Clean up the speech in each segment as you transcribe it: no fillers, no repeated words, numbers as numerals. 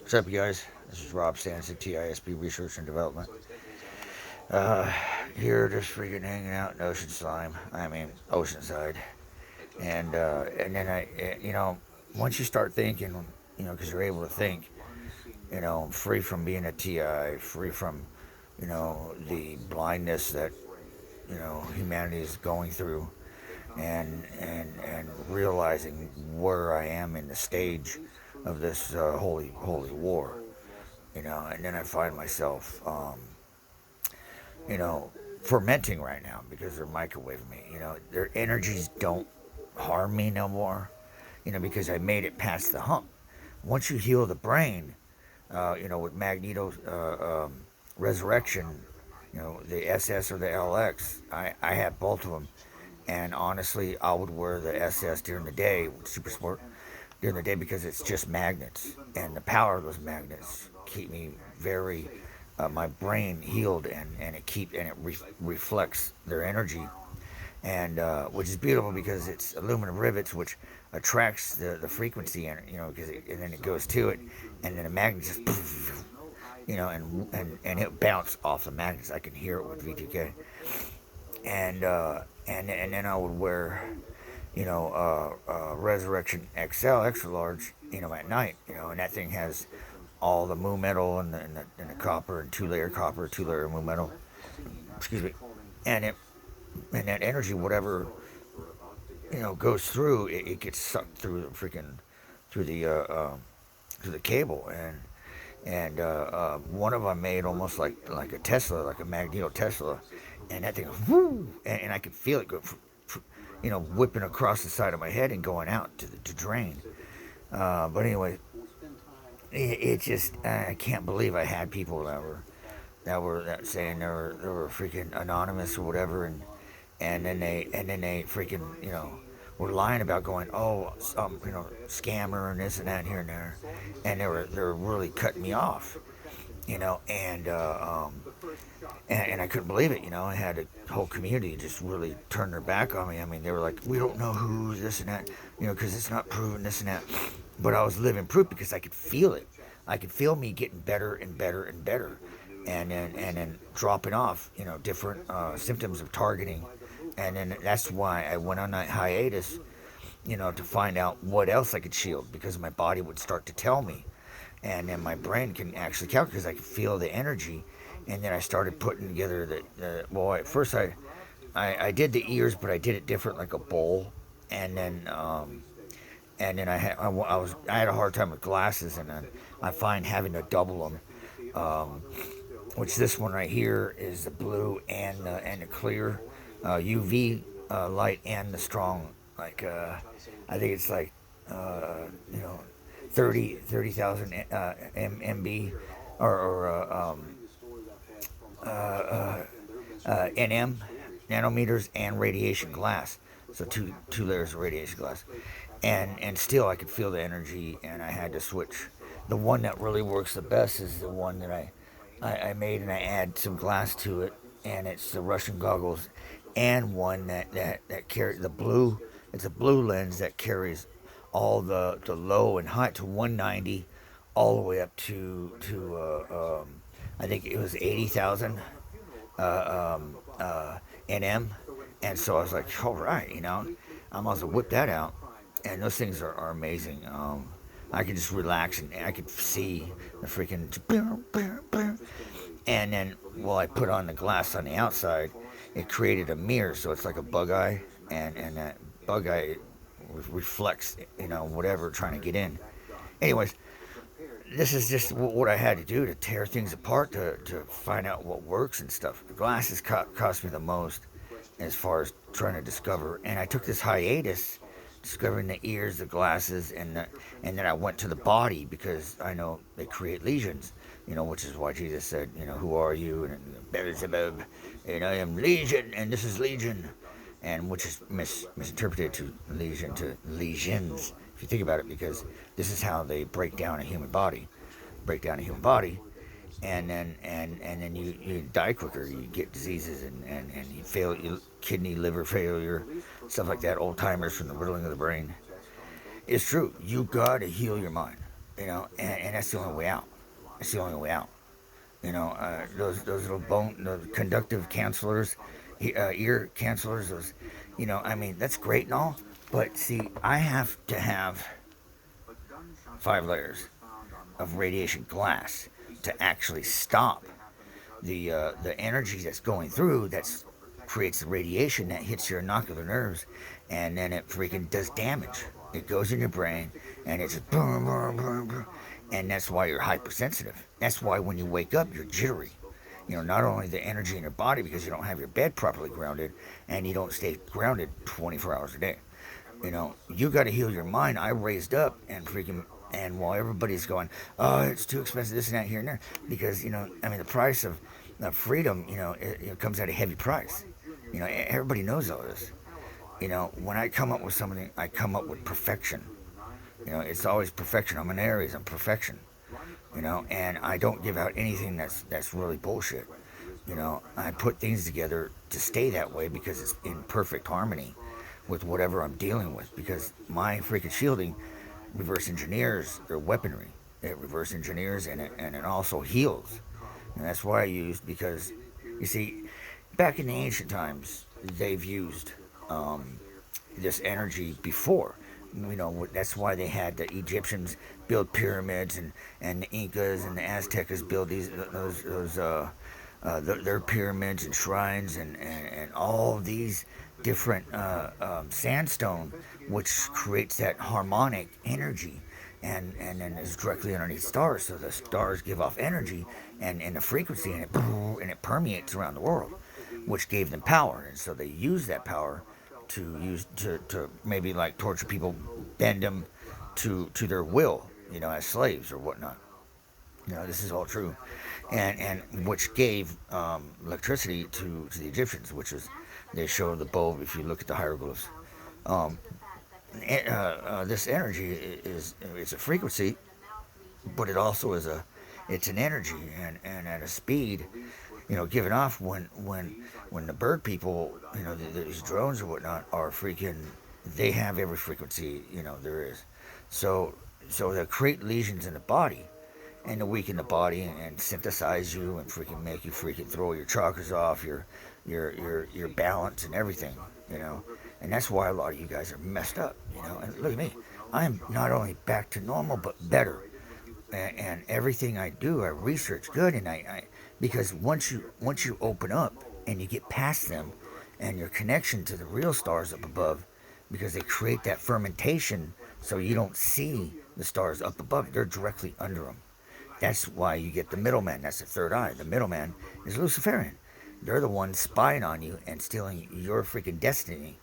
What's up, you guys? This is Rob Stanson, TISP Research and Development. Uh, Here, just freaking hanging out in Ocean Slime. I mean, Oceanside. And then once you start thinking, because you're able to think, free from being a TI, free from, the blindness that, humanity is going through, and realizing where I am in the stage of this holy war. And then I find myself, you know, fermenting right now because they're microwaving me. Their energies don't harm me no more, because I made it past the hump. Once you heal the brain, with Magneto resurrection, the SS or the LX, I have both of them. And honestly, I would wear the SS during the day, super sport, during the day because it's just magnets. And the power of those magnets keep me very, my brain healed, and it reflects their energy, and which is beautiful because it's aluminum rivets, which attracts the frequency, and then it goes to it, and then the magnet just, and it bounce off the magnets. I can hear it with V2K, and then I would wear, Resurrection XL extra large, at night, and that thing has all the mu metal and the copper and two layer mu metal. Excuse me, and it and that energy, whatever goes through, it gets sucked through the freaking through the through the cable, and one of them made almost like a Tesla, like a Magneto Tesla, and that thing, whoo, and I could feel it go, whipping across the side of my head and going out to drain. But anyway, it just, I can't believe I had people that saying they were freaking anonymous or whatever, and then they freaking were lying about going, oh, scammer and this and that and here and there, and they were really cutting me off, and I couldn't believe it. I had a whole community just really turn their back on me. I mean, they were like, we don't know who this and that, because it's not proven this and that. But I was living proof because I could feel it. I could feel me getting better and better and better, and then dropping off, different symptoms of targeting, and then that's why I went on that hiatus, to find out what else I could shield, because my body would start to tell me, and then my brain can actually calculate because I could feel the energy, and then I started putting together well, at first I did the ears, but I did it different, like a bowl, and then I had a hard time with glasses, and then I find having to double them, which this one right here is the blue and the clear UV light and the strong, like I think it's like uh, you know 30,000 MB, or NM, nanometers, and radiation glass. So two layers of radiation glass, and still I could feel the energy, and I had to switch. The one that really works the best is the one that I made, and I add some glass to it, and it's the Russian goggles, and one that carry the blue. It's a blue lens that carries all the low and high to 190, all the way up to I think it was 80,000 NM, and so I was like, all right, I might as well whip that out, and those things are amazing. I could just relax, and I could see the freaking, and then while I put on the glass on the outside, it created a mirror, so it's like a bug eye, and that bug eye reflects, whatever trying to get in. Anyways, this is just what I had to do to tear things apart to find out what works and stuff. The glasses cost me the most as far as trying to discover, and I took this hiatus discovering the ears, the glasses, and then I went to the body because I know they create lesions, which is why Jesus said, who are you? And Beelzebub, and I am Legion, and this is Legion, and which is misinterpreted to lesion to lesions, if you think about it, because this is how they break down a human body, and then you die quicker. You get diseases, and you fail, kidney, liver failure, stuff like that. Old timers from the riddling of the brain. It's true. You gotta heal your mind. and that's the only way out. That's the only way out. Those little those conductive cancelers, ear cancelers. Those, I mean, that's great and all, but see, I have to have 5 layers of radiation glass to actually stop the energy that's going through that's creates the radiation that hits your inocular nerves, and then it freaking does damage. It goes in your brain, and it's boom, boom, boom, boom, and that's why you're hypersensitive. That's why when you wake up, you're jittery. Not only the energy in your body because you don't have your bed properly grounded, and you don't stay grounded 24 hours a day. You got to heal your mind. I raised up and freaking, and while everybody's going, oh, it's too expensive, this and that, here and there, because I mean, the price of freedom, it comes at a heavy price. Everybody knows all this. When I come up with something, I come up with perfection. It's always perfection. I'm an Aries. I'm perfection. And I don't give out anything that's really bullshit. I put things together to stay that way because it's in perfect harmony with whatever I'm dealing with. Because my freaking shielding reverse engineers their weaponry. It reverse engineers and it also heals. And that's why I used, because you see, back in the ancient times, they've used this energy before. That's why they had the Egyptians build pyramids, and the Incas and the Aztecs build their pyramids and shrines, and all these different sandstone, which creates that harmonic energy, and then is directly underneath stars. So the stars give off energy and the frequency, and it permeates around the world, which gave them power. And so they use that power to maybe like torture people, bend them to their will, as slaves or whatnot. This is all true, and which gave electricity to the Egyptians, which is they show the bulb if you look at the hieroglyphs. Um, this energy is it's a frequency, but it also it's an energy, and at a speed, given off when the bird people, these drones or whatnot are freaking, they have every frequency, there is. So they create lesions in the body, and to weaken the body, and synthesize you, and freaking make you freaking throw your chakras off, your balance and everything, And that's why a lot of you guys are messed up, And look at me, I'm not only back to normal but better. And everything I do, I research good, and I because once you open up and you get past them, and your connection to the real stars up above, because they create that fermentation, so you don't see the stars up above; they're directly under them. That's why you get the middleman. That's the third eye. The middleman is Luciferian. They're the ones spying on you and stealing your freaking destiny,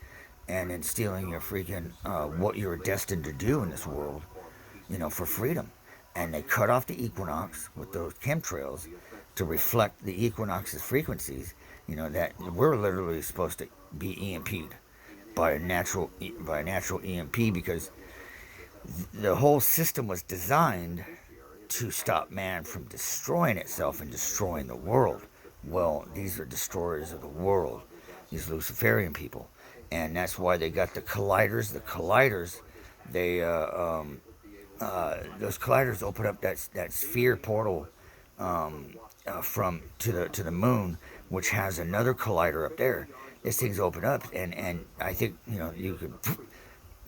and then stealing your freaking what you're destined to do in this world, for freedom. And they cut off the equinox with those chemtrails to reflect the equinox's frequencies. That we're literally supposed to be EMP'd by a natural EMP, because the whole system was designed to stop man from destroying itself and destroying the world. Well, these are destroyers of the world, these Luciferian people, and that's why they got the colliders. The colliders, they those colliders open up that sphere portal from to the moon, which has another collider up there. This thing's open up, and I think you could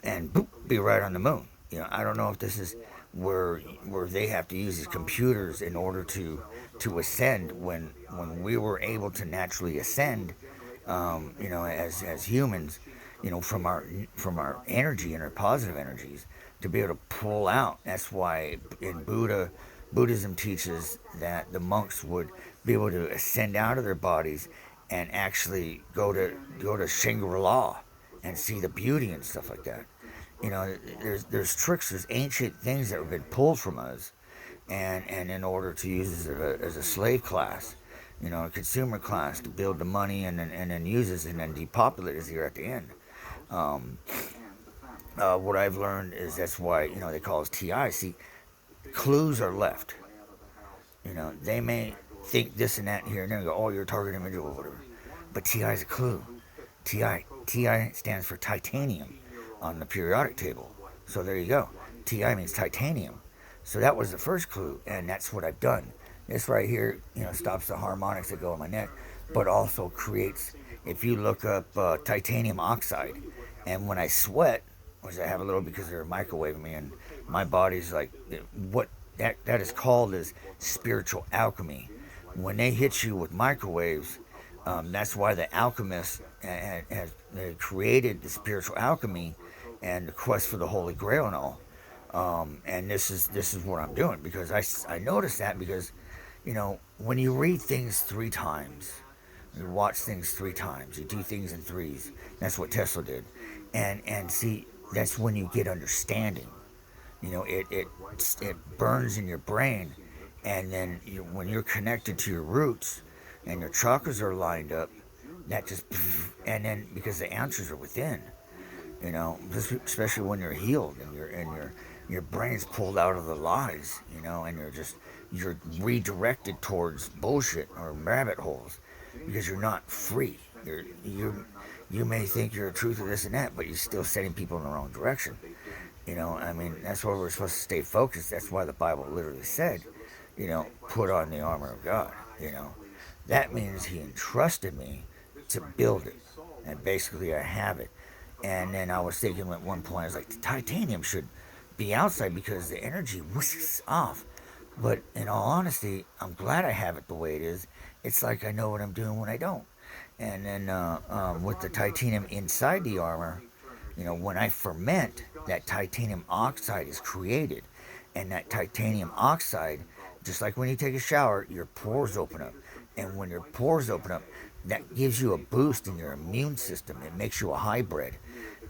and boop, be right on the moon. I don't know if this is where they have to use these computers in order to ascend, when we were able to naturally ascend, as humans, from our energy and our positive energies, to be able to pull out. That's why in Buddhism teaches that the monks would be able to ascend out of their bodies and actually go to Shangri-La and see the beauty and stuff like that. There's tricks, there's ancient things that have been pulled from us, and in order to use as a slave class, a consumer class, to build the money, and then uses, and then depopulate us here at the end. What I've learned is that's why they call us TI. See, clues are left. They may think this and that here and there, and go, oh, you're a target image or whatever. But TI is a clue. TI stands for titanium on the periodic table. So there you go. TI means titanium. So that was the first clue, and that's what I've done. This right here, stops the harmonics that go in my neck, but also creates. If you look up titanium oxide, and when I sweat, which I have a little because they're microwaving me, and my body's like, what that is called is spiritual alchemy. When they hit you with microwaves, that's why the alchemists has created the spiritual alchemy and the quest for the Holy Grail and all. And this is what I'm doing because I noticed that because when you read things 3 times, you watch things 3 times, you do things in threes. That's what Tesla did, and see that's when you get understanding. It burns in your brain, and then when you're connected to your roots, and your chakras are lined up, that just and then because the answers are within, especially when you're healed and your brain's pulled out of the lies, and you're redirected towards bullshit or rabbit holes because you're not free. You may think you're a truth of this and that, but you're still setting people in the wrong direction. I mean, that's why we're supposed to stay focused. That's why the Bible literally said, put on the armor of God. That means He entrusted me to build it, and basically I have it. And then I was thinking at one point, I was like, the titanium should be outside because the energy whisks off. But in all honesty, I'm glad I have it the way it is. It's like I know what I'm doing when I don't. And then with the titanium inside the armor, when I ferment, that titanium oxide is created. And that titanium oxide, just like when you take a shower, your pores open up. And when your pores open up, that gives you a boost in your immune system. It makes you a hybrid.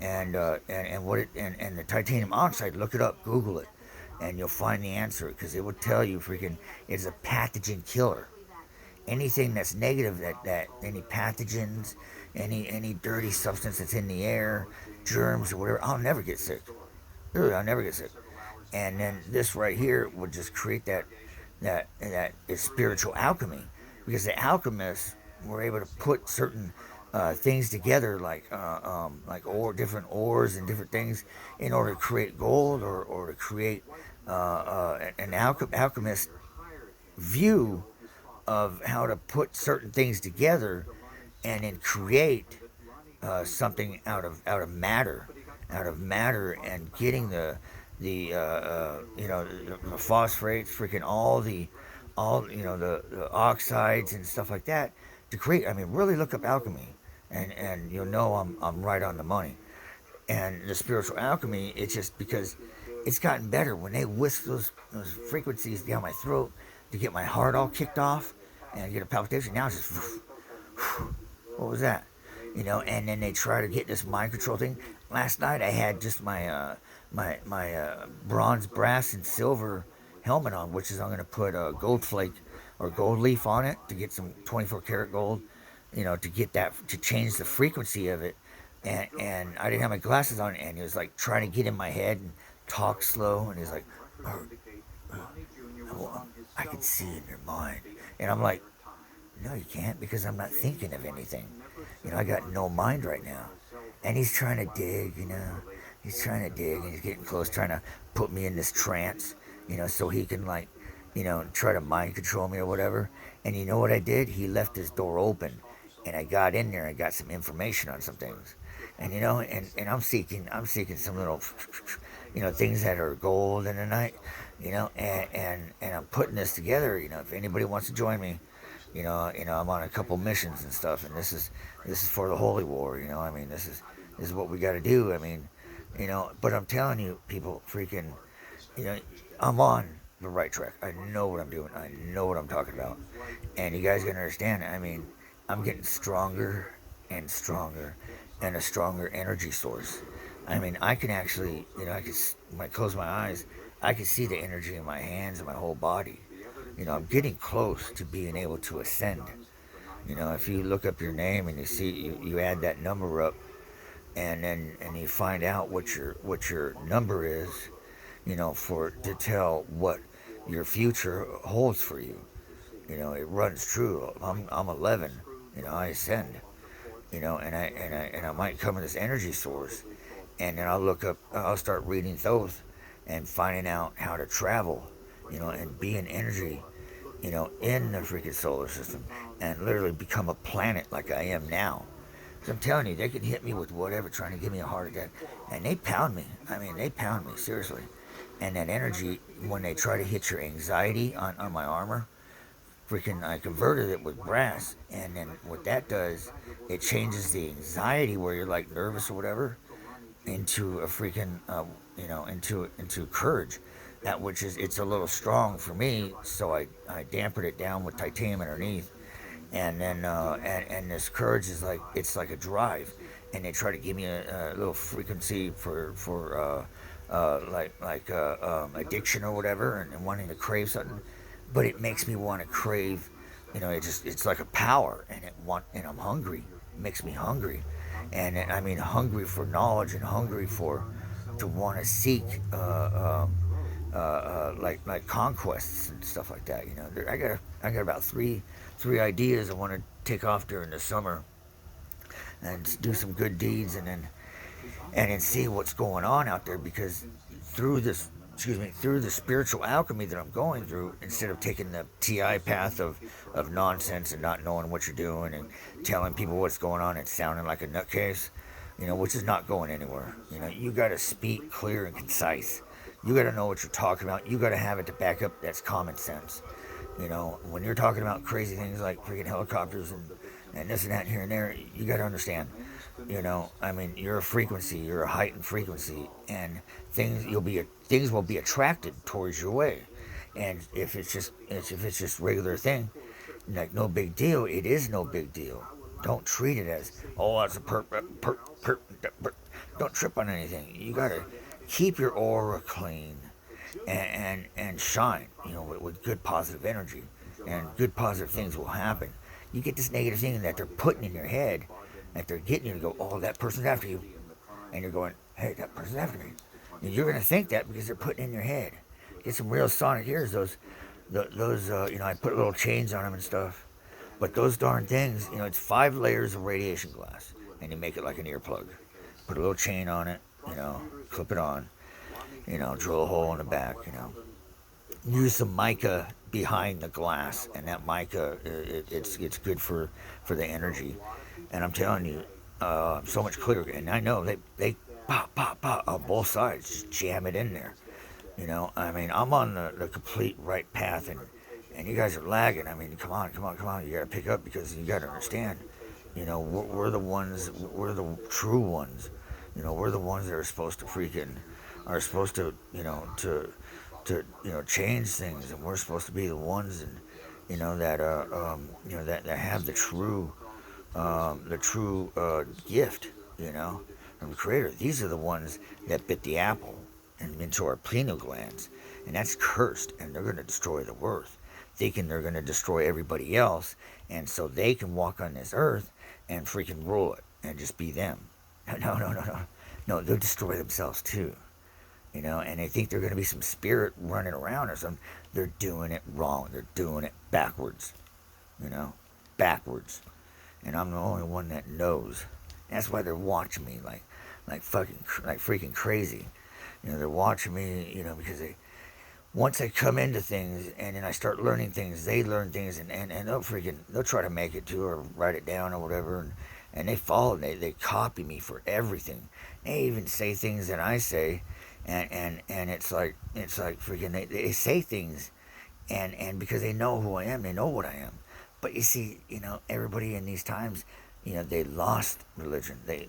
And the titanium oxide, look it up, Google it, and you'll find the answer because it will tell you freaking it's a pathogen killer. Anything that's negative, that any pathogens, any dirty substance that's in the air, germs or whatever, I'll never get sick. Really, I'll never get sick. And then this right here would just create that is spiritual alchemy, because the alchemists were able to put certain things together, like different ores and different things, in order to create gold, or to create an alchemist view of how to put certain things together and then create something out of matter, and getting the phosphates, freaking all the oxides and stuff like that to create. I mean, really look up alchemy, and you'll know I'm right on the money. And the spiritual alchemy, it's just because it's gotten better when they whisk those frequencies down my throat to get my heart all kicked off and I get a palpitation. Now it's just what was that? And then they try to get this mind control thing. Last night I had just my bronze, brass, and silver helmet on, which is I'm going to put a gold flake or gold leaf on it to get some 24 karat gold, to get that, to change the frequency of it. And I didn't have my glasses on, and he was like trying to get in my head and talk slow, and he's like, well, I can see in your mind. And I'm like, no, you can't, because I'm not thinking of anything. I got no mind right now. And he's trying to dig, He's trying to dig, and he's getting close, trying to put me in this trance, so he can, try to mind control me or whatever. And you know what I did? He left his door open, and I got in there and got some information on some things. And, and I'm seeking some little, things that are gold in the night, and I'm putting this together. If anybody wants to join me, I'm on a couple missions and stuff, and this is for the holy war. I mean, this is what we got to do. I mean, but I'm telling you, people, freaking, I'm on the right track. I know what I'm doing. I know what I'm talking about, and you guys gotta understand. I mean, I'm getting stronger and stronger, and a stronger energy source. I mean, I can actually, when I close my eyes, I can see the energy in my hands and my whole body. I'm getting close to being able to ascend. If you look up your name and you see, you add that number up, and you find out what your number is, for to tell what your future holds for you. It runs true. I'm 11. I ascend. And I might come in this energy source, and then I'll look up. I'll start reading those, and finding out how to travel, and be an energy, in the freaking solar system, and literally become a planet like I am now. So I'm telling you, they can hit me with whatever, trying to give me a heart attack, and they pound me. I mean, they pound me seriously. And that energy, when they try to hit your anxiety on my armor, freaking, I converted it with brass, and then what that does, it changes the anxiety where you're like nervous or whatever into a freaking, into courage. That which is, it's a little strong for me, so I dampened it down with titanium underneath, and then and this courage is like, it's like a drive, and they try to give me a little frequency for addiction or whatever, and wanting to crave something, but it makes me want to crave, it's like a power, and I'm hungry. It makes me hungry, and I mean hungry for knowledge, and hungry for to want to seek like conquests and stuff like that. I got about three ideas I want to take off during the summer and do some good deeds, and then see what's going on out there, because through this through the spiritual alchemy that I'm going through, instead of taking the TI path of nonsense and not knowing what you're doing and telling people what's going on and sounding like a nutcase, which is not going anywhere. You got to speak clear and concise. You got to know what you're talking about. You got to have it to back up. That's common sense. When you're talking about crazy things like freaking helicopters and this and that and here and there, you got to understand. I mean, you're a frequency. You're a heightened frequency, and things will be attracted towards your way. And if it's just regular thing, like no big deal, it is no big deal. Don't treat it as, oh, it's a perp. Don't trip on anything. You gotta keep your aura clean, and shine, with good positive energy, and good positive things will happen. You get this negative thing that they're putting in your head, that they're getting you to go, oh, that person's after you, and you're going, hey, that person's after me. And you're gonna think that because they're putting it in your head. Get some real sonic ears. Those I put little chains on them and stuff. But those darn things, it's 5 layers of radiation glass, and you make it like an earplug. Put a little chain on it, clip it on, drill a hole in the back, use some mica behind the glass, and that mica, it's good for the energy. And I'm telling you, so much clearer. And I know they pop, pop, pop on both sides, just jam it in there. I mean, I'm on the complete right path, and you guys are lagging. I mean, come on. You got to pick up, because you got to understand, we're the ones, we're the true ones. We're the ones that are supposed to change things, and we're supposed to be the ones, and that have the true gift, from the Creator. These are the ones that bit the apple and into our pineal glands, and that's cursed, and they're going to destroy the earth, thinking they're going to destroy everybody else, and so they can walk on this earth and freaking rule it and just be them. No, they'll destroy themselves too. And they think they're going to be some spirit running around or something. They're doing it wrong. They're doing it backwards. Backwards. And I'm the only one that knows. That's why they're watching me like freaking crazy. They're watching me, because once I come into things and then I start learning things, they learn things, and they'll try to make it to, or write it down or whatever, and they follow, they copy me for everything. They even say things that I say, and it's like freaking, they say things, and because they know who I am, they know what I am. But you see, everybody in these times, they lost religion. They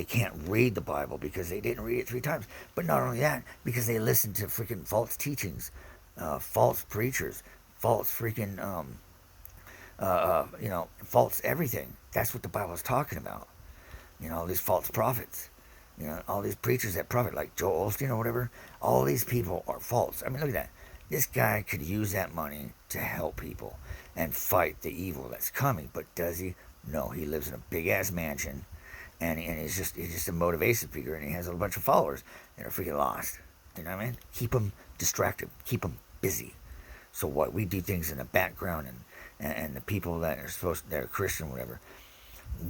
can't read the Bible because they didn't read it 3 times. But not only that, because they listened to freaking false teachings, false preachers, false freaking, false everything. That's what the Bible is talking about. All these false prophets, all these preachers that prophet, like Joel Osteen or whatever, all these people are false. I mean, look at that. This guy could use that money to help people and fight the evil that's coming, but does he? No, he lives in a big ass mansion, and he's just a motivation speaker, and he has a bunch of followers that are freaking lost. You know what I mean? Keep them distracted, keep them busy. So what, we do things in the background, and the people that that are Christian, whatever.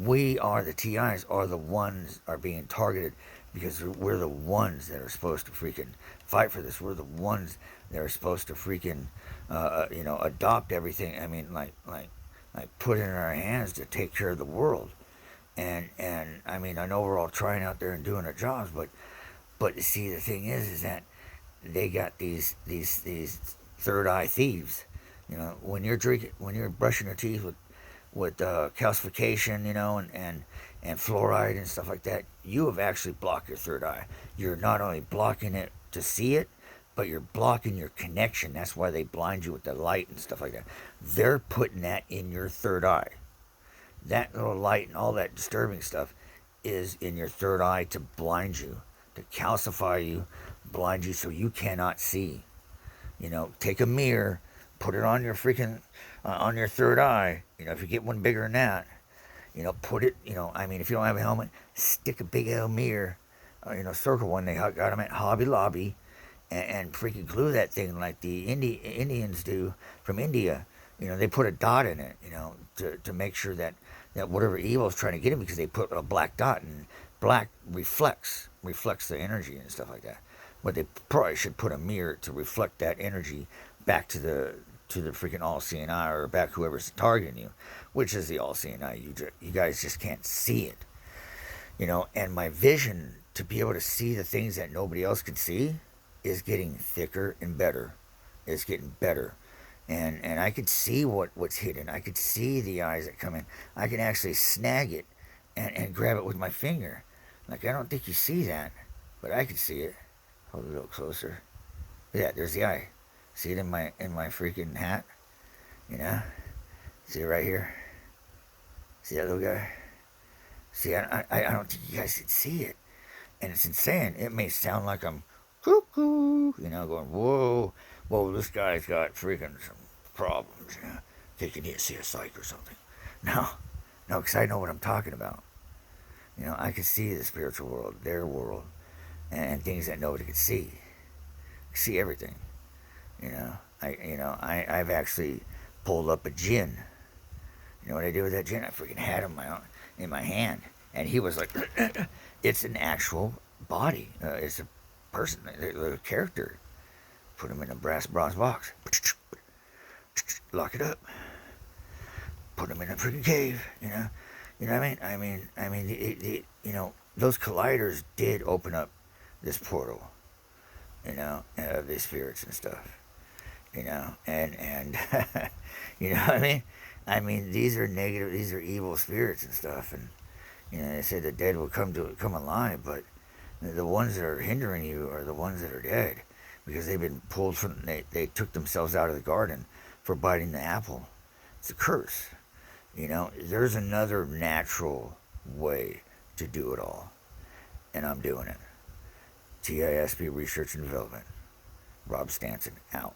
We are the TIs are the ones are being targeted because we're the ones that are supposed to freaking fight for this. We're the ones that are supposed to freaking, adopt everything. I mean, like put it in our hands to take care of the world. And I mean, I know we're all trying out there and doing our jobs, but see, the thing is that they got these third eye thieves. When you're drinking, when you're brushing your teeth with calcification, and fluoride and stuff like that, you have actually blocked your third eye. You're not only blocking it to see it, but you're blocking your connection. That's why they blind you with the light and stuff like that. They're putting that in your third eye. That little light and all that disturbing stuff is in your third eye to blind you, to calcify you, blind you so you cannot see. Take a mirror, put it on your freaking, on your third eye. If you get one bigger than that, put it, I mean, if you don't have a helmet, stick a big old mirror, circle one. They got them at Hobby Lobby, and freaking glue that thing like the Indians do from India. They put a dot in it, to make sure that whatever evil is trying to get him, because they put a black dot, and black reflects the energy and stuff like that. But they probably should put a mirror to reflect that energy back to the freaking all-seeing eye, or back whoever's targeting you, which is the all-seeing eye. You guys just can't see it, And my vision to be able to see the things that nobody else can see is getting thicker and better. It's getting better. And I could see what's hidden. I could see the eyes that come in. I can actually snag it and grab it with my finger. Like, I don't think you see that, but I can see it. Hold it a little closer. Yeah, there's the eye. See it in my freaking hat? See it right here? See that little guy? See, I don't think you guys can see it. And it's insane. It may sound like I'm cuckoo, going, whoa, this guy's got freaking some problems, Think you need to see a psych or something. No, because I know what I'm talking about. I can see the spiritual world, their world, and things that nobody could see. See everything. I've actually pulled up a jinn. You know what I did with that jinn? I freaking had him in my hand, and he was like, it's an actual body. It's a person, a character. Put him in a bronze box. Lock it up. Put him in a freaking cave. You know what I mean? I mean, those colliders did open up this portal. These spirits and stuff. And you know what I mean? I mean, these are negative, these are evil spirits and stuff, and they say the dead will come alive, but the ones that are hindering you are the ones that are dead, because they've been pulled from, they took themselves out of the garden for biting the apple. It's a curse. There's another natural way to do it all, and I'm doing it. TISP Research and Development. Rob Stanson, out.